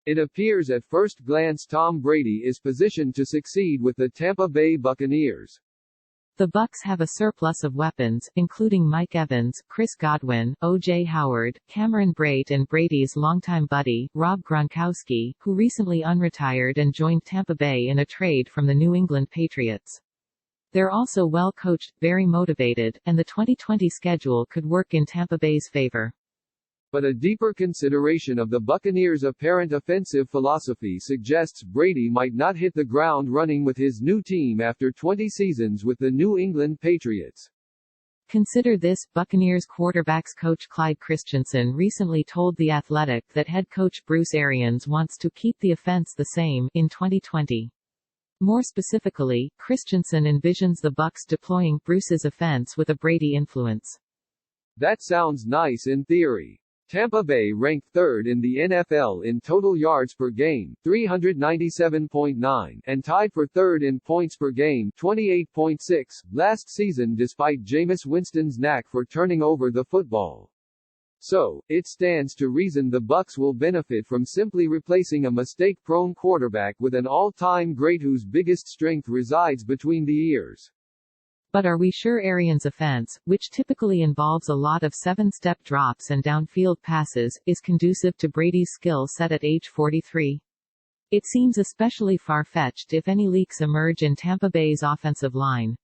It appears at first glance Tom Brady is positioned to succeed with the Tampa Bay Buccaneers. The Bucs have a surplus of weapons, including Mike Evans, Chris Godwin, O.J. Howard, Cameron Brate and Brady's longtime buddy, Rob Gronkowski, who recently unretired and joined Tampa Bay in a trade from the New England Patriots. They're also well-coached, very motivated, and the 2020 schedule could work in Tampa Bay's favor. But a deeper consideration of the Buccaneers' apparent offensive philosophy suggests Brady might not hit the ground running with his new team after 20 seasons with the New England Patriots. Consider this, Buccaneers quarterbacks coach Clyde Christensen recently told The Athletic that head coach Bruce Arians wants to keep the offense the same in 2020. More specifically, Christensen envisions the Bucs deploying Bruce's offense with a Brady influence. That sounds nice in theory. Tampa Bay ranked third in the NFL in total yards per game, 397.9, and tied for third in points per game, 28.6, last season despite Jameis Winston's knack for turning over the football. So, it stands to reason the Bucs will benefit from simply replacing a mistake-prone quarterback with an all-time great whose biggest strength resides between the ears. But are we sure Arians' offense, which typically involves a lot of seven-step drops and downfield passes, is conducive to Brady's skill set at age 43? It seems especially far-fetched if any leaks emerge in Tampa Bay's offensive line.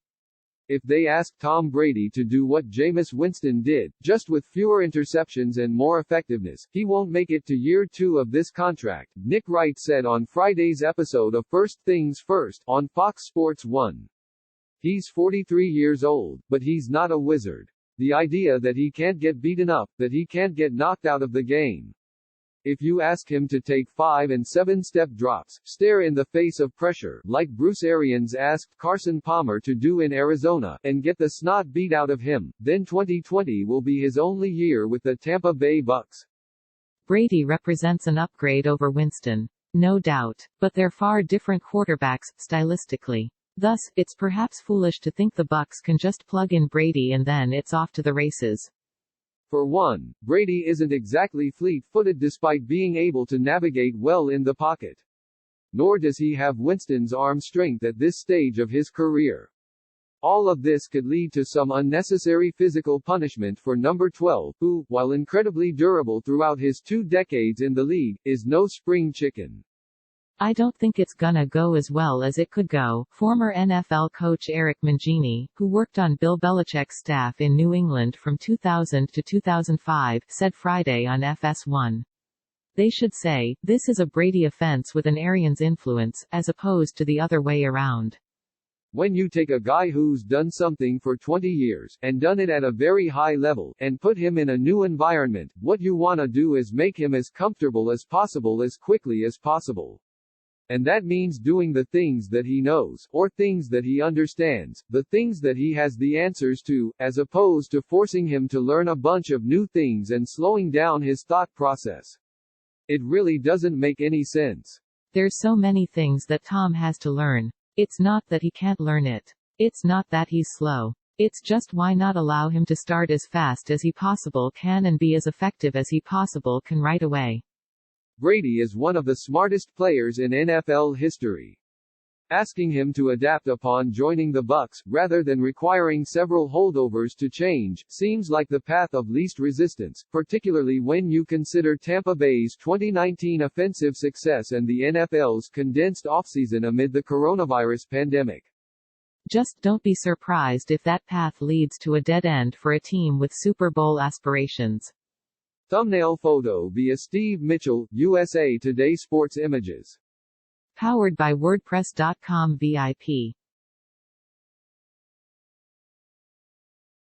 If they ask Tom Brady to do what Jameis Winston did, just with fewer interceptions and more effectiveness, he won't make it to year 2 of this contract, Nick Wright said on Friday's episode of First Things First on Fox Sports 1. He's 43 years old, but he's not a wizard. The idea that he can't get beaten up, that he can't get knocked out of the game. If you ask him to take 5- and 7-step drops, stare in the face of pressure, like Bruce Arians asked Carson Palmer to do in Arizona, and get the snot beat out of him, then 2020 will be his only year with the Tampa Bay Bucs. Brady represents an upgrade over Winston. No doubt. But they're far different quarterbacks, stylistically. Thus, it's perhaps foolish to think the Bucs can just plug in Brady and then it's off to the races. For one, Brady isn't exactly fleet-footed despite being able to navigate well in the pocket. Nor does he have Winston's arm strength at this stage of his career. All of this could lead to some unnecessary physical punishment for number 12, who, while incredibly durable throughout his 2 decades in the league, is no spring chicken. I don't think it's gonna go as well as it could go, former NFL coach Eric Mangini, who worked on Bill Belichick's staff in New England from 2000 to 2005, said Friday on FS1. They should say, this is a Brady offense with an Arians influence, as opposed to the other way around. When you take a guy who's done something for 20 years, and done it at a very high level, and put him in a new environment, what you wanna do is make him as comfortable as possible as quickly as possible. And that means doing the things that he knows, or things that he understands, the things that he has the answers to, as opposed to forcing him to learn a bunch of new things and slowing down his thought process. It really doesn't make any sense. There's so many things that Tom has to learn. It's not that he can't learn it. It's not that he's slow. It's just why not allow him to start as fast as he possible can and be as effective as he possible can right away. Brady is one of the smartest players in NFL history. Asking him to adapt upon joining the Bucs, rather than requiring several holdovers to change, seems like the path of least resistance, particularly when you consider Tampa Bay's 2019 offensive success and the NFL's condensed offseason amid the coronavirus pandemic. Just don't be surprised if that path leads to a dead end for a team with Super Bowl aspirations. Thumbnail photo via Steve Mitchell, USA Today Sports Images. Powered by WordPress.com VIP.